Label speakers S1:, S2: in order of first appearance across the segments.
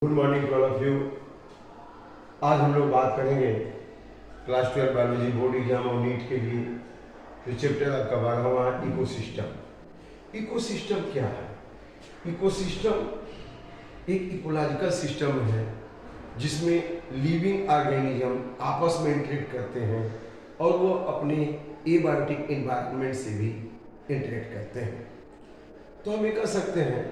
S1: Good morning to all of you. आज हम लोग बात करेंगे क्लास 12 बायोलॉजी बोर्ड एग्जाम और नीट के लिए जो चैप्टर आपका 12वां इकोसिस्टम। इकोसिस्टम क्या है? इकोसिस्टम एक इकोलॉजिकल सिस्टम है जिसमें लिविंग ऑर्गेनिज्म आपस में इंटरेक्ट करते हैं और वो अपने एबायोटिक एनवायरनमेंट से भी इंटरेक्ट करते हैं। तो हम ये कह सकते हैं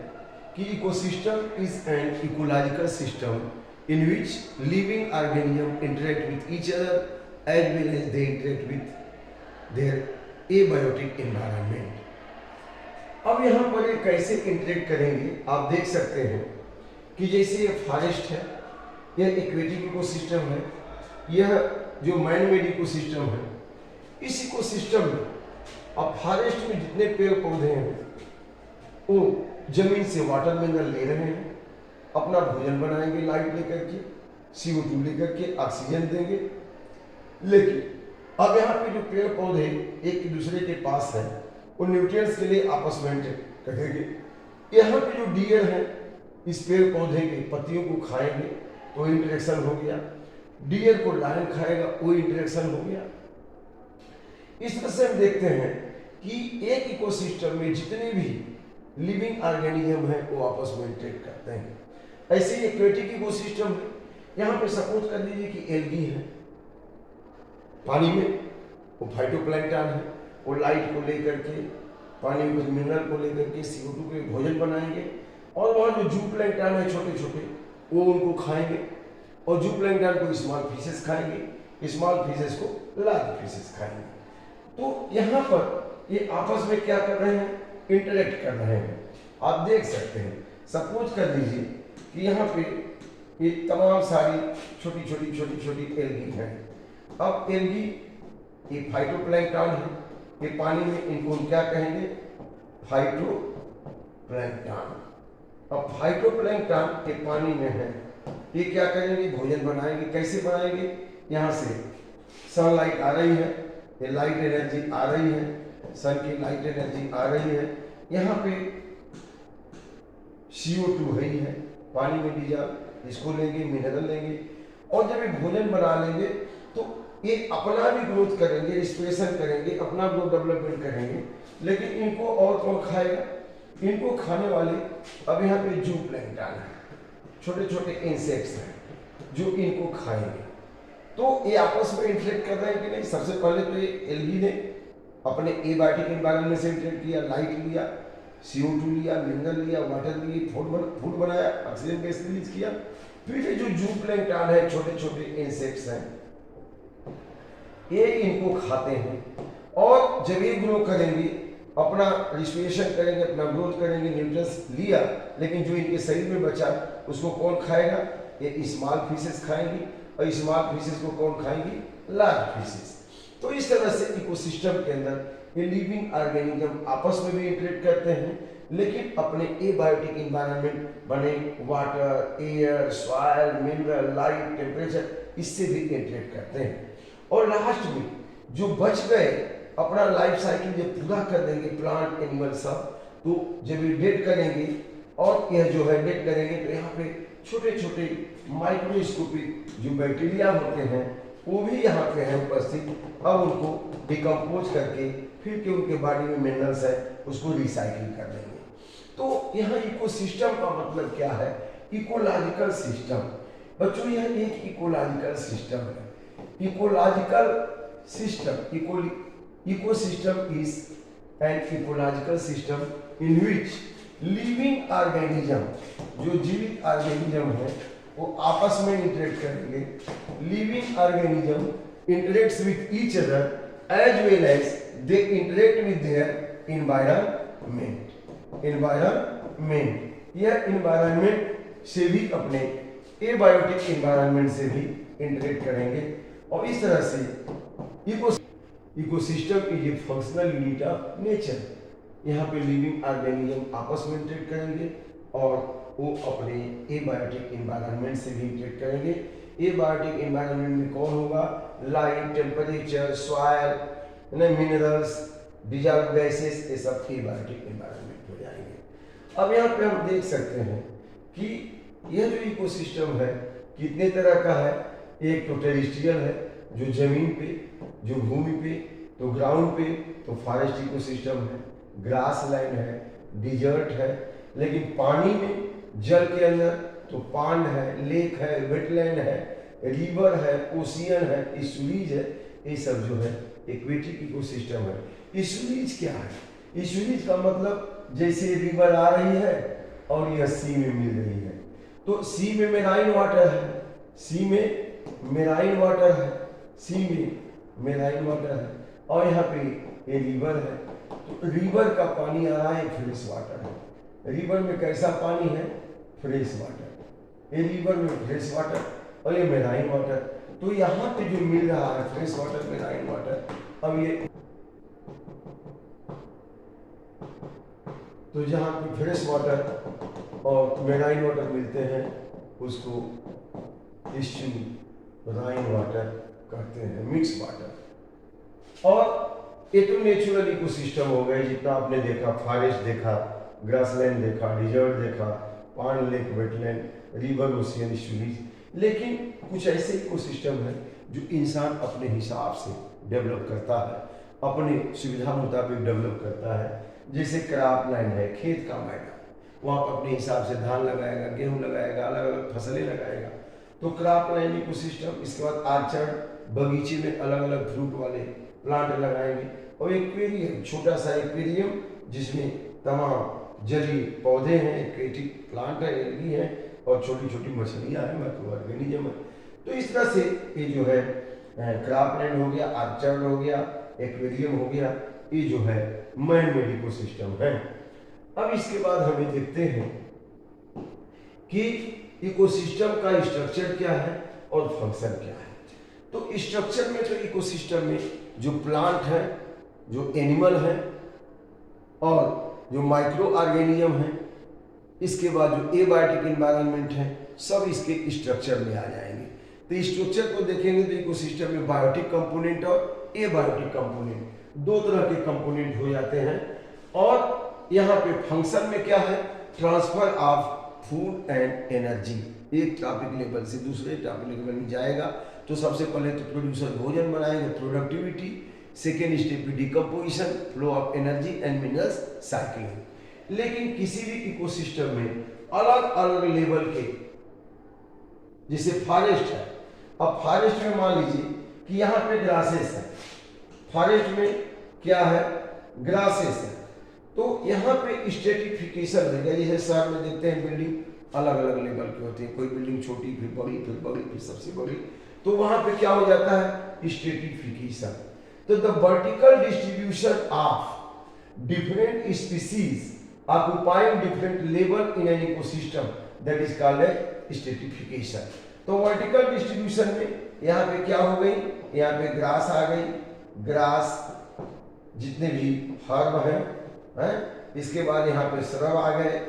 S1: कि ecosystem is an ecological system in which living organisms interact with each other as well as they interact with their abiotic environment. अब यहाँ पर ये कैसे इंटरेक्ट करेंगे आप देख सकते हैं कि जैसे ये फॉरेस्ट है, यह एक्वेटिक इकोसिस्टम है, यह जो मैन मेड इकोसिस्टम है। इस इकोसिस्टम में अब फॉरेस्ट में जितने पेड़ पौधे हैं वो जमीन से वाटर मिनरल ले रहे हैं, अपना भोजन बनाएंगे, लाइट लेकर के, CO2 लेकर के, ऑक्सीजन देंगे। लेकिन अब यहाँ पे जो पेड़ पौधे एक दूसरे के पास हैं वो न्यूट्रिएंट्स के लिए आपस में इंटरेक्ट करेंगे। यहाँ पे जो डियर हैं इस पेड़ पौधे के पत्तियों को खाएंगे तो इंटरेक्शन हो गया, डियर को लायन खाएगा वो इंटरेक्शन हो गया। इस तरह से हम देखते हैं कि एक इकोसिस्टम में जितने भी लिविंग ऑर्गेनिज्म हैं वो आपस में इंटरेक्ट करते हैं। ऐसे ही एक्वेटिक इकोसिस्टम है, यहाँ पे सपोज कर लीजिए कि एल्गी है पानी में, वो फाइटोप्लैंक्टन है, वो लाइट को लेकर के, पानी में मिनरल को लेकर के CO2 के भोजन बनाएंगे और वहाँ जो जूप्लैंक्टन है छोटे छोटे वो उनको खाएंगे और जूप्लैंक्टन को स्मॉल फिशेस खाएंगे, स्मॉल फिशेस को लार्ज फिशेस खाएंगे। तो यहाँ पर ये आपस में क्या कर रहे हैं? इंटरेक्ट कर रहे हैं। आप देख सकते हैं, सपोज कर लीजिए कि यहाँ पे ये तमाम सारी छोटी छोटी एल्गी हैं। अब एल्गी ये फाइटोप्लैंक्टन है, ये पानी में, इनको हम क्या कहेंगे? फाइटोप्लैंक्टन। अब फाइटोप्लैंक्टन ये पानी में है, ये क्या करेंगे? भोजन बनाएंगे। कैसे बनाएंगे? यहाँ से सनलाइट आ रही है, ये लाइट एनर्जी आ रही है, सन की लाइट एनर्जी आ रही है, यहाँ पे CO2 है ही है, पानी में डीजल, इसको लेंगे, मिनरल लेंगे और जब ये भोजन बना लेंगे तो ये अपना भी ग्रोथ करेंगे, रिस्पिरेशन करेंगे, अपना ग्रोथ डेवलपमेंट करेंगे। लेकिन इनको और कौन खाएगा? इनको खाने वाले अब यहाँ पे जूप्लैंक्टन है, छोटे छोटे इंसेक्ट्स हैं जो इनको खाएंगे। तो ये आपस में इंटरेक्ट कर रहे हैं कि नहीं? सबसे पहले तो ये एल्गी ने अपने एबायोटिक एनवायरनमेंट से इंटरेक्ट किया, लाइट लिया, CO2 लिया, मिनरल लिया, वाटर लिए, फूड बनाया, ऑक्सीजन गैस रिलीज किया। फिर ये जो जूप्लैंक्टन है, छोटे छोटे इंसेक्ट्स हैं, ये इनको खाते हैं और जब ये ग्रो करेंगे, अपना रिस्पिरेशन करेंगे, अपना ग्रोथ करेंगे, न्यूट्रिएंट्स लिया, लेकिन जो इनके शरीर में बचा उसको कौन खाएगा? ये स्मॉल फिशेस खाएंगी और स्मॉल फिशेस को कौन खाएंगी? Large fishes. तो इस तरह से इकोसिस्टम के अंदर ये लिविंग ऑर्गेनिज्म आपस में भी इंटरेक्ट करते हैं, लेकिन अपने एबायोटिक एनवायरनमेंट बने water, air, soil, mineral, light, temperature, इससे भी इंटरेक्ट करते हैं। और लास्ट में जो बच गए अपना लाइफ साइकिल जब पूरा कर देंगे, प्लांट, एनिमल सब, तो जब ये डेड करेंगे और यह जो है डेड करेंगे तो यहाँ पे छोटे छोटे माइक्रोस्कोपिक जो बैक्टीरिया होते हैं वो भी यहाँ पे हैं उपस्थित। अब उनको डिकम्पोज करके फिर के उनके बॉडी में मिनरल्स है उसको रिसाइकिल कर देंगे। तो यहाँ इकोसिस्टम का मतलब क्या है? Ecological system. बच्चों यह एक इकोलॉजिकल सिस्टम है। Ecological system, ecosystem is an ecological system in which living organism, जो जीवित ऑर्गेनिज्म है वो आपस में इंटरेक्ट करेंगे। Living organism interacts with each other as well as they interact with their environment. यह एनवायरनमेंट से भी अपने एबायोटिक एनवायरनमेंट से भी इंटरेक्ट करेंगे और इस तरह से ecosystem is a functional unit of nature. यहाँ पे लिविंग ऑर्गेनिज्म आपस में इंटरेक्ट करेंगे और वो अपने एबायोटिक एनवायरनमेंट से भी इंटरेक्ट करेंगे। एबायोटिक एनवायरनमेंट में कौन होगा? Light, temperature, soil, minerals, dissolved gases, ये सब एबायोटिक एनवायरनमेंट हो जाएंगे। अब यहाँ पे हम देख सकते हैं कि यह जो इकोसिस्टम है कितने तरह का है? एक तो टेरेस्ट्रियल है, जो जमीन पे, जो भूमि पे, तो ग्राउंड पे, तो फॉरेस्ट इकोसिस्टम है, ग्रास लैंड है, डिजर्ट है। लेकिन पानी में, जल के अंदर, तो पांड है, लेक है, वेटलैंड है, रिवर है, ओशियन है, इस्चुरीज है। ये सब जो है एक्वेटिक इकोसिस्टम है। इस्चुरीज क्या है? इस्चुरीज का मतलब जैसे रिवर आ रही है और यह सी में मिल रही है, तो सी में मेराइन वाटर है, सी में मेराइन वाटर है, सी में मेराइन वाटर है, और यहाँ पे ये रिवर है। तो रिवर का पानी आ रहा है, फ्रेश वाटर है। रिवर में कैसा पानी है? Fresh water. ये रिवर में फ्रेश वाटर और ये मेराइन वाटर। तो यहाँ पे जो मिल रहा है फ्रेश वाटर, मेराइन वाटर, अब ये तो जहाँ पे फ्रेश वाटर और मेराइन वाटर मिलते हैं उसको इस्चुराइन वाटर कहते हैं, मिक्स वाटर। और ये तो नेचुरल इकोसिस्टम हो गए, जितना आपने देखा, फॉरेस्ट देखा, ग्रासलैंड देखा, डिजर्ट देखा, पांड, लेक, वेटलैंड, रिवर, ओशियन, इस्चुरीज। लेकिन कुछ ऐसे इकोसिस्टम है जो इंसान अपने हिसाब से डेवलप करता है, अपने सुविधा मुताबिक डेवलप करता है। जैसे क्रॉप लैंड है, खेत का मैदान, वहाँ पर अपने हिसाब से धान लगाएगा, गेहूँ लगाएगा, अलग अलग फसलें लगाएगा, तो क्रॉप लैंड इकोसिस्टम। इसके बाद आर्चर्ड, बगीचे में अलग अलग फ्रूट वाले प्लांट लगाएंगे। और एक्वेरियम, छोटा सा एक्वेरियम जिसमें तमाम जलीय पौधे हैं, एक्वेटिक प्लांट है, एल्गी है, और छोटी छोटी मछलियाँ हैं, माइक्रो ऑर्गेनिज्म है। तो इस तरह से ये जो है क्रॉप लैंड हो गया, आर्चर्ड हो गया, एक्वेरियम हो गया, ये जो है मैन मेड इकोसिस्टम है। अब इसके बाद हमें देखते हैं कि इकोसिस्टम का स्ट्रक्चर क्या है और फंक्शन क्या है। तो स्ट्रक्चर में, तो इकोसिस्टम में जो प्लांट है, जो एनिमल है, और जो माइक्रो ऑर्गेनिज्म है, इसके बाद जो एबायोटिक एनवायरनमेंट है, सब इसके स्ट्रक्चर में आ जाएंगे। तो स्ट्रक्चर को देखेंगे तो इकोसिस्टम में बायोटिक कंपोनेंट और एबायोटिक कंपोनेंट, दो तरह के कंपोनेंट हो जाते हैं। और यहाँ पे फंक्शन में क्या है? Transfer of food and energy, एक टॉपिक लेवल से दूसरे टॉपिक लेवल में जाएगा। तो सबसे पहले तो प्रोड्यूसर भोजन बनाएगा, प्रोडक्टिविटी। सेकेंड स्टेप पे decomposition, flow of energy and minerals, cycling. लेकिन किसी भी इकोसिस्टम में अलग अलग लेवल के, जैसे फॉरेस्ट है, अब फॉरेस्ट में मान लीजिए कि यहाँ पे ग्रासेस है, फॉरेस्ट में क्या है? ग्रासेस है। तो यहाँ पे स्ट्रेटिफिकेशन है, जैसे शहर में देखते हैं बिल्डिंग अलग अलग लेवल की होती है, कोई बिल्डिंग छोटी, फिर बड़ी, फिर बड़ी, फिर सबसे बड़ी। तो वहाँ पे क्या हो जाता है? स्ट्रेटिफिकेशन। तो the vertical distribution of different species occupying different level in an ecosystem, that is called stratification. तो वर्टिकल डिस्ट्रीब्यूशन में यहाँ पे क्या हो गई? यहाँ पे ग्रास आ गई, ग्रास जितने भी हर्ब हैं, इसके बाद यहाँ पे श्रब आ गए,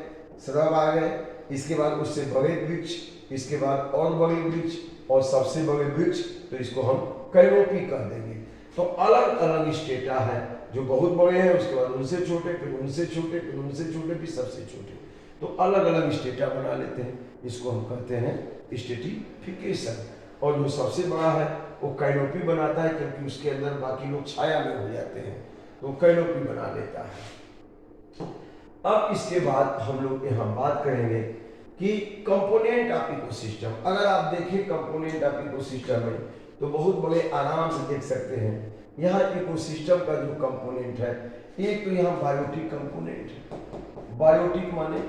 S1: श्रब आ गए, इसके बाद उससे बड़े वृक्ष, इसके बाद और बड़े वृक्ष, और सबसे बड़े वृक्ष, तो इसको हम कैनोपी कह देंगे। तो अलग अलग स्टेटा है, जो बहुत बड़े हैं, उसके बाद उनसे छोटे, फिर उनसे छोटे, फिर उनसे छोटे, फिर सबसे छोटे। तो अलग अलग स्टेटा बना लेते हैं, इसको हम कहते हैं स्ट्रेटिफिकेशन। और जो सबसे बड़ा है वो कैनोपी बनाता है, क्योंकि उसके अंदर बाकी लोग छाया में हो जाते हैं, तो कैनोपी बना लेता है। अब इसके बाद हम लोग यहाँ बात करेंगे कि कंपोनेंट ऑफ इकोसिस्टम। अगर आप देखें कंपोनेंट ऑफ इकोसिस्टम में, तो बहुत बड़े आराम से देख सकते हैं। यहाँ इकोसिस्टम का जो कंपोनेंट है, एक तो यहाँ बायोटिक कंपोनेंट है, बायोटिक माने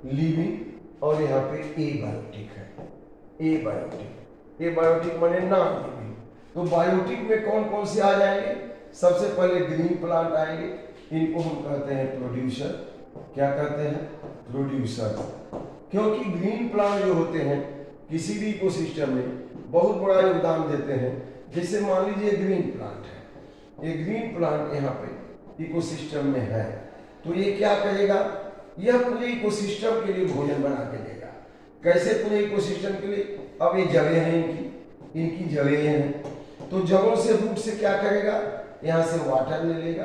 S1: लिविंग, और यहाँ पे एबायोटिक है, एबायोटिक। एबायोटिक माने नॉन लिविंग। तो बायोटिक में कौन कौन से आ जाएंगे? सबसे पहले ग्रीन प्लांट आएंगे, इनको हम कहते हैं प्रोड्यूसर। क्या कहते हैं? प्रोड्यूसर। क्योंकि ग्रीन प्लांट जो होते हैं किसी भी इकोसिस्टम में बहुत बड़ा योगदान देते हैं। जैसे मान लीजिए ग्रीन प्लांट है, ये ग्रीन प्लांट यहाँ पे इकोसिस्टम में है, तो ये क्या करेगा? यह पूरे इकोसिस्टम के लिए भोजन बना के देगा। कैसे पूरे इकोसिस्टम के लिए? अब ये जगह है इनकी जगह हैं, तो जगहों से रूट से क्या करेगा? यहाँ से वाटर ले लेगा,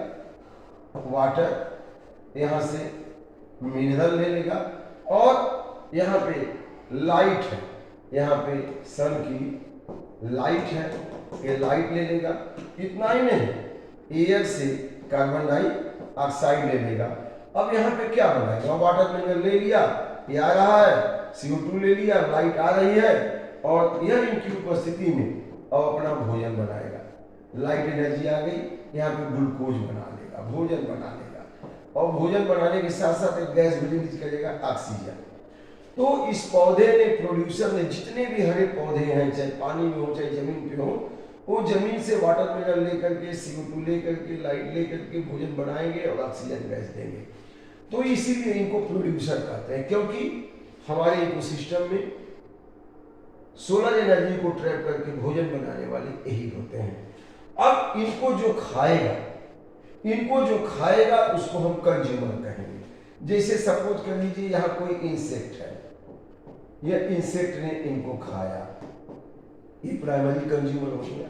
S1: वाटर यहाँ से मिनरल ले लेगा, और यहाँ पे लाइट है, यहाँ पे सन की लाइट है, ये लाइट ले लेगा। इतना ही नहीं, एयर से कार्बन डाइऑक्साइड ले लेगा। अब यहाँ पे क्या बनाएगा, वाटर मिनरल ले लिया, ये आ रहा है, CO2 ले लिया, लाइट आ रही है, और यह इनकी उपस्थिति में अब अपना भोजन बनाएगा। लाइट एनर्जी आ गई, यहाँ पे ग्लूकोज बना लेगा, भोजन बना लेगा, और भोजन बनाने के साथ साथ एक गैस भी रिलीज करेगा, ऑक्सीजन। तो इस पौधे ने, प्रोड्यूसर ने, जितने भी हरे पौधे हैं, चाहे पानी में हो चाहे जमीन पे हो, वो जमीन से वाटर मिनरल लेकर के, CO2 लेकर के, लाइट लेकर के भोजन बनाएंगे और ऑक्सीजन गैस देंगे। तो इसीलिए इनको प्रोड्यूसर कहते हैं, क्योंकि हमारे इकोसिस्टम में सोलर एनर्जी को ट्रैप करके भोजन बनाने वाले यही होते हैं। अब इनको जो खाएगा उसको हम कंज्यूमर कहेंगे। जैसे सपोज कर लीजिए यहाँ कोई इंसेक्ट है, यह इंसेक्ट ने इनको खाया, ये प्राइमरी कंज्यूमर हो गया।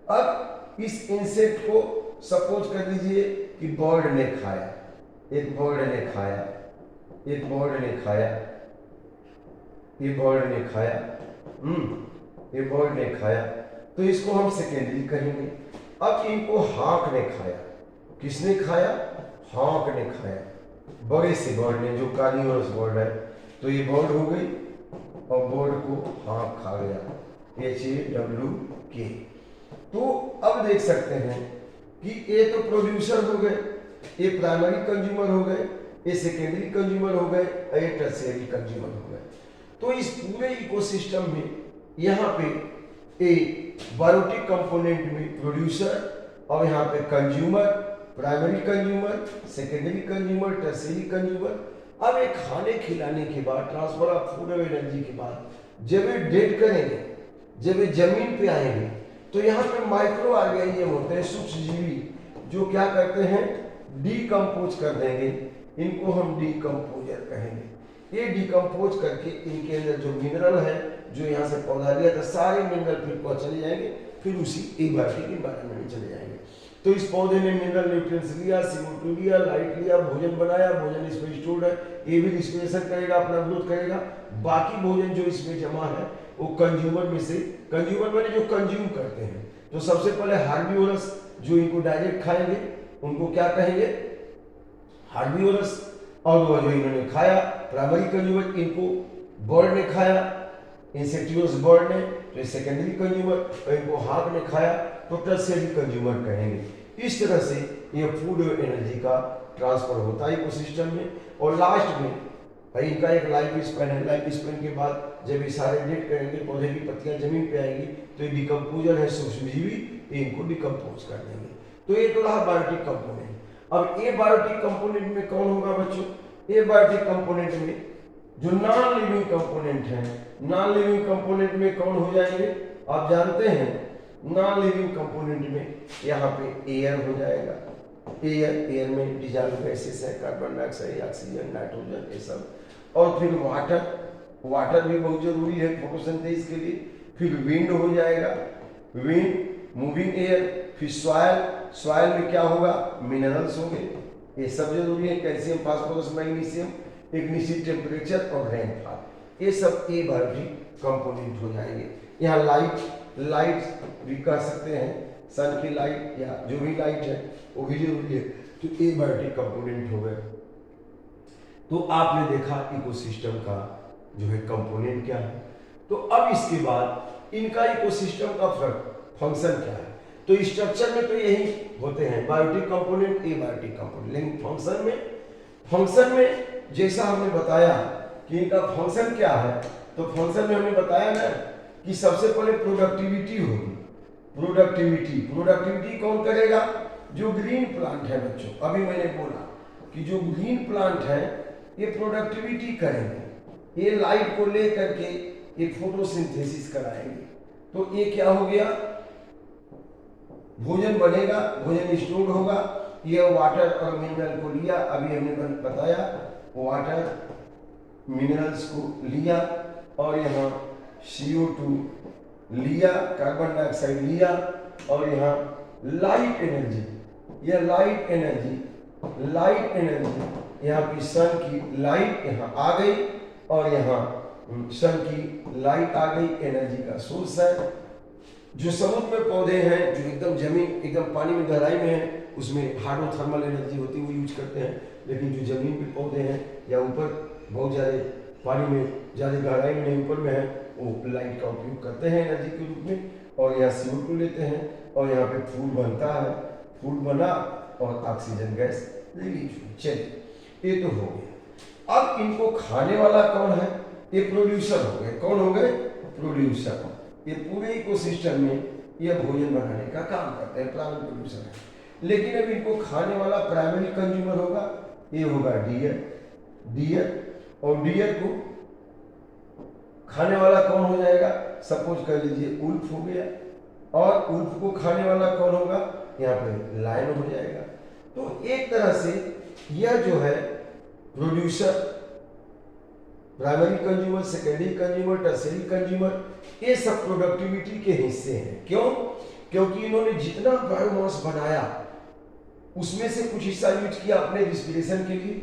S1: अब इस इंसेक्ट को सपोज कर लीजिए कि बर्ड ने खाया, एक बर्ड ने खाया, एक बर्ड ने खाया, ये बर्ड ने खाया, ये बर्ड ने खाया, तो इसको हम सेकेंडरी कहेंगे। अब इनको हाक ने खाया, किसने खाया, हाक ने खाया, बड़े से बर्ड ने, जो कार्निवोरस बर्ड है, तो ये बर्ड हो गई, और बर्ड को हाक खा गया, HAWK। तो अब देख सकते हैं कि ये तो प्रोड्यूसर हो गए, ये प्राइमरी कंज्यूमर हो गए, ये सेकेंडरी कंज्यूमर हो गए, ये टर्शियरी कंज्यूमर हो गए। तो इस पूरे इकोसिस्टम में यहाँ पे एक बायोटिक कंपोनेंट में प्रोड्यूसर, और यहाँ पे consumer, primary consumer, secondary consumer, tertiary consumer. अब एक खाने खिलाने के बाद, ट्रांसफर ऑफ फूड और एनर्जी के बाद जब ये डेड करेंगे, जब ये जमीन पे आएंगे, तो यहाँ पे माइक्रो ऑर्गेनिज्म होते हैं, सूक्ष्म जीवी, जो क्या करते हैं, डीकम्पोज कर देंगे। इनको हम डीकम्पोजर कहेंगे। ये डीकम्पोज करके इनके अंदर जो मिनरल है, जो यहाँ से पौधा लिया था, सारे मिनरल फिर चले जाएंगे, फिर उसी एबायोटिक एनवायरनमेंट में चले जाएंगे। तो इस पौधे ने मिनरल न्यूट्रिएंट्स लिया, CO2 लिया, लाइट लिया, भोजन बनाया, भोजन इसमें स्टोर्ड है, ये भी रिस्पिरेशन करेगा, अपना ग्रोथ करेगा। बाकी भोजन जो इसमें जमा है वो कंज्यूमर में से, कंज्यूमर मैंने जो कंज्यूम करते हैं, तो सबसे पहले हार्बिवोरस, जो इनको डायरेक्ट खाएंगे उनको क्या कहेंगे, हार्बिवोरस। और वो जो इन्होंने खाया, प्राइमरी कंज्यूमर, इनको बर्ड ने खाया, इंसेक्टिवोरस बर्ड ने, तो सेकेंडरी कंज्यूमर, और इनको हाक ने खाया, तो टर्शियरी कंज्यूमर कहेंगे। इस तरह से ये फूड और एनर्जी का ट्रांसफर होता है इकोसिस्टम में। और लास्ट में भाई इनका एक लाइफ स्पेन है, लाइफ स्पेन के बाद जब ये सारे डेट करेंगे, पौधे की पत्तियां जमीन पे आएंगी, तो ये डिकम्पोजर है, सूक्ष्मजीवी, इनको डिकम्पोज कर देंगे। तो ये तो रहा बायोटिक कंपोनेंट। अब ए बायोटिक कंपोनेंट में कौन होगा बच्चों, ए बायोटिक कंपोनेंट में जो नॉन लिविंग कंपोनेंट है, नॉन लिविंग कंपोनेंट में कौन हो जाएंगे, आप जानते हैं, नॉन लिविंग कंपोनेंट में यहाँ पे एयर हो जाएगा। एयर में डिजॉल्व गैसेस है, कार्बन डाइऑक्साइड, ऑक्सीजन, नाइट्रोजन, ये सब। और फिर वाटर भी बहुत जरूरी है फोटोसिंथेसिस के लिए। फिर विंड हो जाएगा, विंड, मूविंग एयर। फिर सॉइल में क्या होगा, मिनरल्स होंगे, ये सब जरूरी है, कैल्शियम, फास्फोरस, मैग्नीशियम, एक निश्चित टेम्परेचर और रेनफॉल, ये सब ए बायोटिक कंपोनेंट हो जाएंगे। यहाँ लाइट भी कह सकते हैं, सन की लाइट या जो भी लाइट है वो भी जरूरी है, तो ए बायोटिक कंपोनेंट हो गए। तो आपने देखा इकोसिस्टम का जो है कंपोनेंट क्या है। तो अब इसके बाद इनका इकोसिस्टम का फंक्शन क्या है। तो स्ट्रक्चर में तो यही होते हैं, बायोटिक कंपोनेंट, ए बायोटिक कंपोनेंट। लेकिन फंक्शन में जैसा हमने बताया कि इनका फंक्शन क्या है, तो फंक्शन में हमने बताया ना कि सबसे पहले प्रोडक्टिविटी होगी। प्रोडक्टिविटी कौन करेगा, जो ग्रीन प्लांट है बच्चों। अभी मैंने बोला कि जो ग्रीन प्लांट है ये प्रोडक्टिविटी करेंगे, ये लाइट को ले करके ये फोटोसिंथेसिस कराएंगे। तो ये क्या हो गया, भोजन बनेगा, भोजन स्टोर होगा। ये वाटर और मिनरल को लिया, अभी हमने बताया, वाटर मिनरल्स को लिया, और यहाँ CO2 लिया, कार्बन डाइऑक्साइड लिया, और यहाँ लाइट एनर्जी, यह लाइट एनर्जी यहाँ की सन की लाइट यहाँ आ गई, और यहाँ सन की लाइट आ गई, एनर्जी का सोर्स है। जो समुद्र में पौधे हैं, जो एकदम जमीन एकदम पानी में गहराई में है, उसमें हाइड्रोथर्मल एनर्जी होती है, वो यूज करते हैं। लेकिन जो जमीन पे पौधे हैं या ऊपर बहुत ज़्यादा पानी में ज़्यादा गहराई में नहीं ऊपर में है, वो लाइट का उपयोग करते हैं एनर्जी के रूप में। और यहाँ CO2 लेते हैं और यहाँ पे फूड बनता है, फूड बना और ऑक्सीजन गैस रिलीज हुई। चलिए, ये तो हो गया। अब इनको खाने वाला कौन है? ये प्रोड्यूसर हो गए। कौन हो गए? प्रोड्यूसर। ये पूरे इकोसिस्टम में ये भोजन बनाने का काम करते हैं, प्राइमरी प्रोड्यूसर है। लेकिन अब इनको खाने वाला प्राइमरी कंज्यूमर होगा, ये होगा डियर। और डियर को खाने वाला कौन हो जाएगा? सपोज कर लीजिए उल्फ हो गया, और उल्फ को खाने वाला कौन होगा? यहाँ पे लायन हो जाएगा। तो एक तरह से यह जो है producer, primary consumer, secondary consumer, tertiary consumer, ये सब प्रोडक्टिविटी के हिस्से हैं। क्यों? क्योंकि इन्होंने जितना बायोमास बनाया उसमें से कुछ हिस्सा यूज किया अपने रिस्पिरेशन के लिए,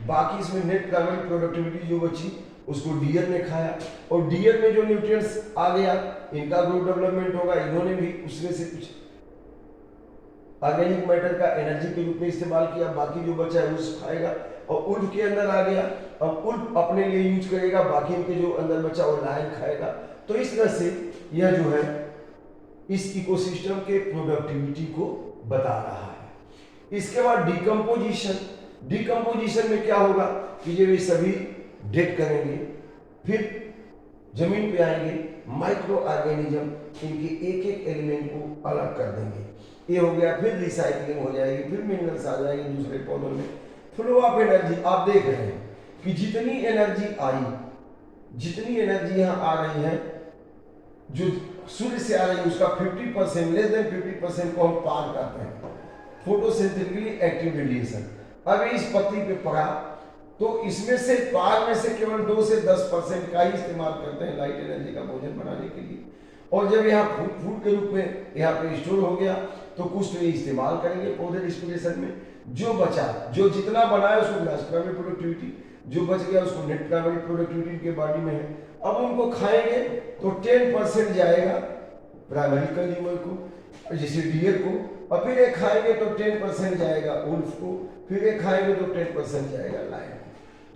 S1: बाकी इसमें नेट प्राइमरी प्रोडक्टिविटी जो बची उसको डियर ने खाया, और डियर में जो न्यूट्रिएंट्स आ गया, इनका ग्रोथ डेवलपमेंट होगा, इन्होंने भी उसमें से कुछ ऑर्गेनिक मैटर का एनर्जी के रूप में इस्तेमाल किया, बाकी जो बचा है उसको खाएगा। और उल्फ के अंदर आ गया, अब उल्फ अपने लिए यूज करेगा, बाकी इनके जो अंदर बचा वो लायन खाएगा। तो इस तरह से यह जो है इस इकोसिस्टम के प्रोडक्टिविटी को बता रहा है। इसके बाद डिकम्पोजिशन। डिकम्पोजिशन में क्या होगा कि जब ये सभी डेड करेंगे, फिर जमीन पे आएंगे, माइक्रो ऑर्गेनिज्म इनके एक एक एलिमेंट को अलग कर देंगे। ये हो गया, फिर रिसाइकलिंग हो जाएगी, फिर मिनरल्स आ जाएंगे दूसरे पौधों में। फ्लो ऑफ एनर्जी आप देख रहे हैं कि जितनी एनर्जी आई, जितनी एनर्जी यहाँ आ रही है, जो सूर्य से आ रही है, उसका 50%, लेस देन 50% को हम पार करते हैं, फोटोसिंथेटिकली एक्टिव रेडिएशन। अब इस पत्ती पे पड़ा तो इसमें से पार में से केवल 2 से 10% का ही इस्तेमाल करते हैं लाइट एनर्जी का भोजन बनाने के लिए। और जब यहाँ फूड के रूप में यहाँ पे स्टोर हो गया तो कुछ तो ये इस्तेमाल करेंगे पौधे रिस्पिरेशन में, जो बचा, जो जितना बनाया उसको ग्रास प्राइमरी प्रोडक्टिविटी, जो बच गया उसको नेट प्राइमरी प्रोडक्टिविटी के बॉडी में है। अब उनको खाएंगे तो 10% जाएगा प्राइमरी कंज्यूमर को, जैसे डियर को, और फिर एक खाएंगे तो 10% जाएगा उल्फ को, फिर एक खाएंगे तो 10% जाएगा लायन को।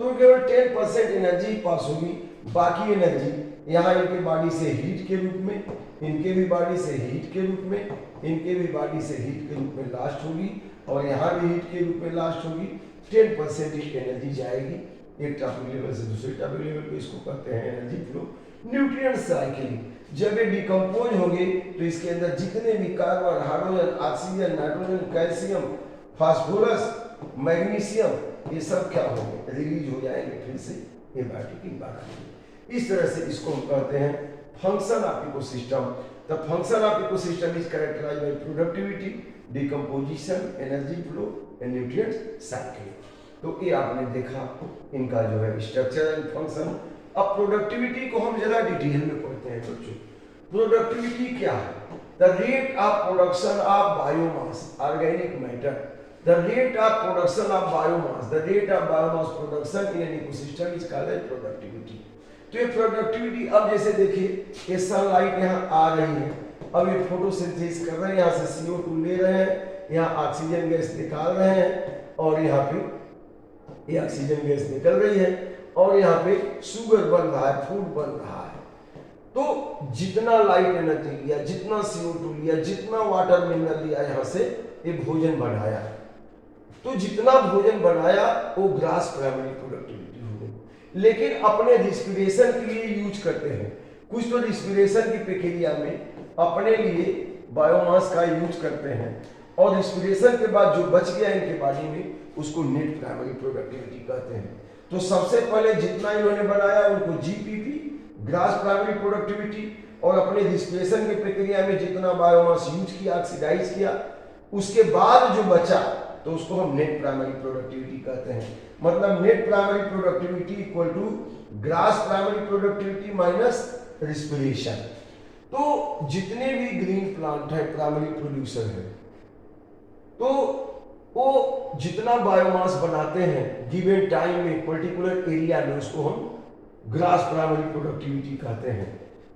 S1: तो केवल 10% एनर्जी पास होगी, बाकी एनर्जी यहाँ इनके बॉडी से हीट के रूप में, इनके भी बॉडी से हीट के रूप में, इनके भी बॉडी से हीट के रूप में लास्ट होगी, और यहाँ भी हीट के रूप में लास्ट होगी। 10% ही एनर्जी जाएगी एक टॉपिक लेवल से दूसरे टॉपिक लेवल पे, इसको कहते हैं एनर्जी फ्लो। न्यूट्रिएंट साइकिलिंग, जब ये डिकम्पोज होंगे तो इसके अंदर जितने भी carbon, hydrogen, oxygen, nitrogen, calcium, phosphorus, magnesium, ये सब क्या होंगे? रिलीज हो जाएंगे फिर से एबायोटिक इम्बैलेंस। इस तरह से इसको हम कहते हैं function of ecosystem. The function of ecosystem is characterised by productivity, decomposition, energy flow and nutrient cycling. तो ये आपने देखा इनका जो है स्ट्रक्चर एंड फंक्शन। अब प्रोडक्टिविटी को हम जरा डिटेल में पढ़ते हैं बच्चों। प्रोडक्टिविटी क्या है? The rate of production of biomass, organic matter, the rate of production of biomass, the rate of biomass production in an ecosystem is called as productivity. तो ये प्रोडक्टिविटी, अब जैसे देखिए ये सनलाइट यहाँ आ रही है, अब ये फोटोसिंथेसिस कर रहे हैं, यहाँ से CO2 ले रहे हैं, यहाँ ऑक्सीजन गैस निकाल रहे हैं, और यहाँ पे ये ऑक्सीजन गैस निकल रही है, और यहाँ पे शुगर बन रहा है, फूड बन रहा है। तो जितना लाइट एनर्जी लिया, जितना CO2 लिया, जितना वाटर मिनरल लिया, यहाँ से ये भोजन बनाया, तो जितना भोजन बनाया वो ग्रास प्राइमरी प्रोडक्टिविटी हो गई। लेकिन अपने रिस्पिरेशन के लिए यूज करते हैं, कुछ तो रिस्पिरेशन की प्रक्रिया में अपने लिए बायोमास का यूज करते हैं, और रिस्पिरेशन के बाद जो बच गया इनके बॉडी में उसको नेट प्राइमरी प्रोडक्टिविटी कहते हैं। तो सबसे पहले जितना इन्होंने बनाया उनको GPP, ग्रास प्राइमरी प्रोडक्टिविटी, और अपने रिस्पिरेशन की प्रक्रिया में जितना बायोमास यूज किया, ऑक्सीडाइज किया, उसके बाद जो बचा तो उसको हम नेट प्राइमरी प्रोडक्टिविटी कहते हैं। मतलब net primary productivity equal to gross primary productivity minus respiration. तो जितने भी ग्रीन प्लांट है प्राइमरी प्रोड्यूसर है, तो वो जितना बायोमास बनाते हैं गिवन टाइम में, पर्टिकुलर एरिया में, उसको हम ग्रास प्राइमरी प्रोडक्टिविटी कहते हैं।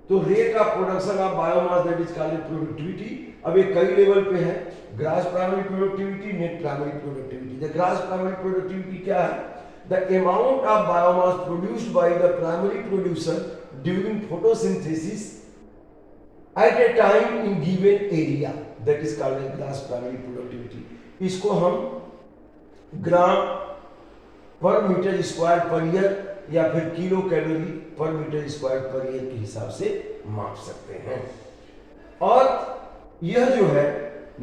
S1: तो rate of production of biomass that is called productivity. अब ये कई लेवल पे है, gross primary productivity, net primary productivity. The gross primary productivity क्या है? The amount of biomass produced by the primary producer during photosynthesis at a time in given area, that is called gross primary productivity. इसको हम ग्राम पर metre square per year या फिर kilo calorie पर metre square per year के हिसाब से माप सकते हैं। और यह जो है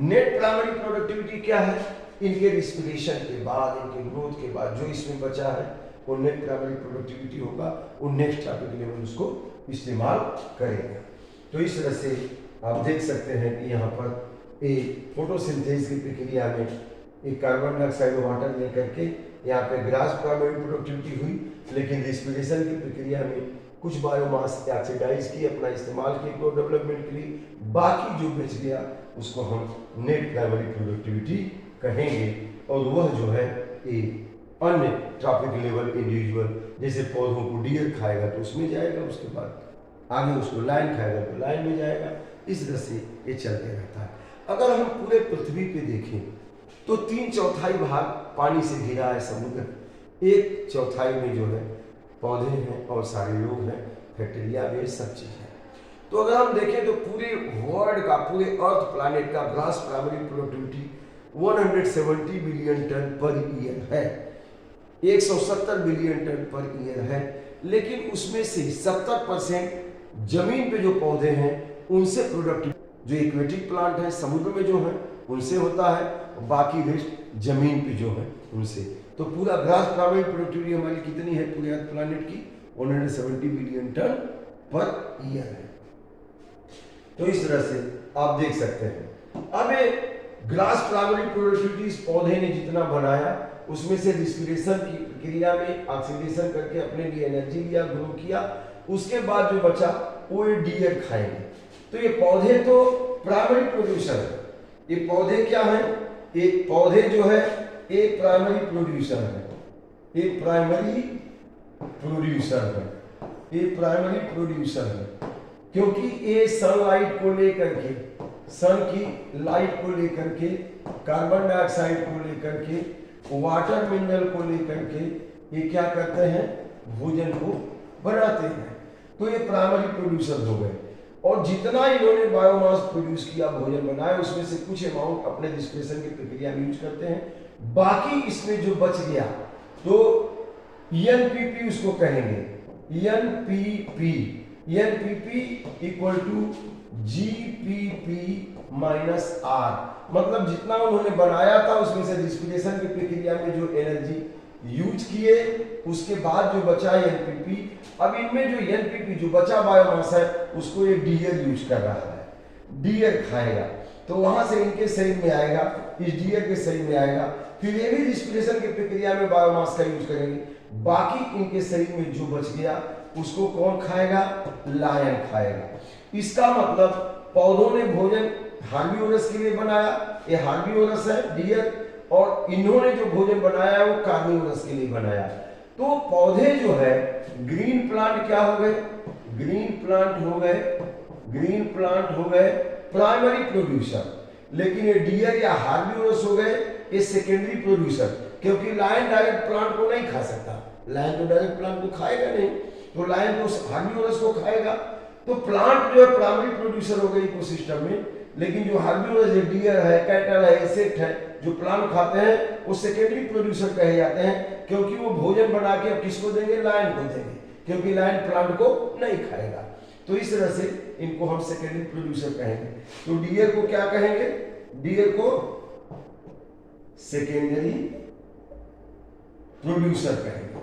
S1: नेट प्राइमरी प्रोडक्टिविटी क्या है? इनके रिस्पिरेशन के बाद, इनके ग्रोथ के बाद जो इसमें बचा है वो नेट प्राइमरी प्रोडक्टिविटी होगा। वो नेक्स्ट टॉपिक लेवल उसको इस्तेमाल करेगा। तो इस तरह से आप देख सकते हैं कि यहाँ पर एक फोटोसिंथेसिस की प्रक्रिया में एक कार्बन डाइऑक्साइड वाटर लेकर के यहाँ पे ग्रास प्राइमरी प्रोडक्टिविटी हुई, लेकिन रिस्पिरेशन की प्रक्रिया में कुछ बायोमास ऑक्सीडाइज की अपना इस्तेमाल किए ग्रोथ डेवलपमेंट के लिए, बाकी जो बच गया उसको हम नेट प्राइमरी प्रोडक्टिविटी कहेंगे। और वह जो है एक अन्य टॉपिक लेवल इंडिविजुअल, जैसे पौधों को डियर खाएगा तो उसमें जाएगा, उसके बाद आगे उसको लाइन खाएगा तो लाइन में जाएगा। इस तरह से ये चलते रहता है। अगर हम पूरे पृथ्वी पे देखें तो 3/4 भाग पानी से घिरा है समुद्र, 1/4 में जो है पौधे हैं और सारे लोग हैं, बैक्टीरिया वे सब चीज़ है। तो अगर हम देखें तो पूरे वर्ल्ड का, पूरे अर्थ प्लैनेट का gross primary productivity 170 billion ton per year है, 170 बिलियन टन पर ईयर है। लेकिन उसमें से 70% जमीन पे जो पौधे हैं उनसे प्रोडक्टिव, जो एक्वेटिक प्लांट है समुद्र में जो है उनसे होता है, और बाकी रेस्ट जमीन पे जो है उनसे। तो पूरा ग्रास प्राइमरी प्रोडक्टिविटी हमारी कितनी है पूरे अर्थ प्लैनेट की? 170 बिलियन टन पर ईयर है। तो इस तरह से आप देख सकते हैं। अब ग्रास प्राइमरी प्रोडक्टिविटी इस पौधे ने जितना बनाया उसमें से रिस्पिरेशन की प्रक्रिया में ऑक्सीडेशन करके अपने लिए एनर्जी लिया, ग्रो किया, उसके बाद जो बचा वो ये डियर खाएंगे। तो ये पौधे तो प्राइमरी प्रोड्यूसर है। ये पौधे क्या है? ये पौधे जो है ये प्राइमरी प्रोड्यूसर है, ये प्राइमरी प्रोड्यूसर है, ये प्राइमरी प्रोड्यूसर है, क्योंकि ये सनलाइट को लेकर के, सन की लाइट को लेकर के, कार्बन डाइऑक्साइड को लेकर के, वाटर मिनरल को लेकर के ये क्या करते हैं? भोजन को बनाते हैं। तो ये प्राइमरी प्रोड्यूसर हो गए। और जितना इन्होंने बायोमास प्रोड्यूस किया, भोजन बनाया, उसमें से कुछ अमाउंट अपने रिस्पिरेशन की प्रक्रिया में यूज करते हैं, बाकी इसमें जो बच गया तो एनपीपी उसको कहेंगे। NPP equal to GPP minus R, मतलब जितना उन्होंने बनाया था उसमें से रिस्पिरेशन की प्रक्रिया में जो एनर्जी यूज किए उसके बाद जो बचा एनपीपी। अब इनमें जो एनपीपी जो बचा बायोमास है उसको ये डियर यूज कर रहा है, डियर खाएगा, तो वहां से इनके शरीर में आएगा, इस डियर के शरीर में आएगा, फिर ये भी रिस्पिरेशन की प्रक्रिया में बायोमास का यूज करेंगे। बाकी इनके शरीर में जो बच गया उसको कौन खाएगा? लायन खाएगा। इसका मतलब पौधों ने भोजन हार्बीवोरस के लिए बनाया, ये हार्बीवोरस है डियर, और इन्होंने जो भोजन बनाया है वो कार्निवोरस के लिए बनाया। तो पौधे जो है ग्रीन प्लांट क्या हो गए? ग्रीन प्लांट हो गए, ग्रीन प्लांट हो गए प्राइमरी प्रोड्यूसर, लेकिन ये डियर या हार्बीवोरस हो गए ये सेकेंडरी प्रोड्यूसर, क्योंकि लायन डायरेक्ट प्लांट को नहीं खा सकता, लायन तो डायरेक्ट प्लांट को खाएगा नहीं, तो लायन तो हार्बीवोरस को खाएगा। तो प्लांट जो है प्राइमरी प्रोड्यूसर हो गए इकोसिस्टम में, लेकिन जो हार्बीवोरस डियर है, कैटल है, इंसेक्ट है जो प्लांट खाते हैं वो सेकेंडरी प्रोड्यूसर कहे जाते हैं, क्योंकि वो भोजन बना के अब किसको देंगे? लायन को देंगे, क्योंकि लायन प्लांट को नहीं खाएगा। तो इस तरह से इनको हम सेकेंडरी प्रोड्यूसर कहेंगे। तो डियर को क्या कहेंगे? डियर को सेकेंडरी प्रोड्यूसर कहेंगे,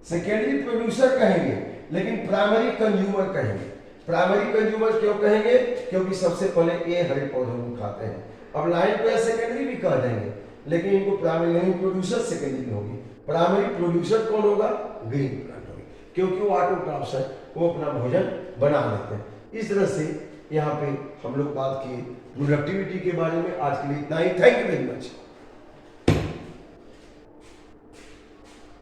S1: सेकेंडरी प्रोड्यूसर कहेंगे, लेकिन प्राइमरी कंज्यूमर कहेंगे। प्राइमरी कंज्यूमर क्यों कहेंगे? क्योंकि सबसे पहले ये हरे पौधों को खाते हैं। अब लाइन पे सेकेंडरी भी कह देंगे, लेकिन इनको प्राइमरी नहीं, प्रोड्यूसर सेकेंडरी होगी। प्राइमरी प्रोड्यूसर कौन होगा? ग्रीन प्लांट होगी, क्योंकि वो ऑटोट्रॉफ्स है, वो अपना भोजन बना लेते हैं। इस तरह से यहाँ पे हम लोग बात किए प्रोडक्टिविटी के बारे में। आज के लिए इतना ही। Thank you very much.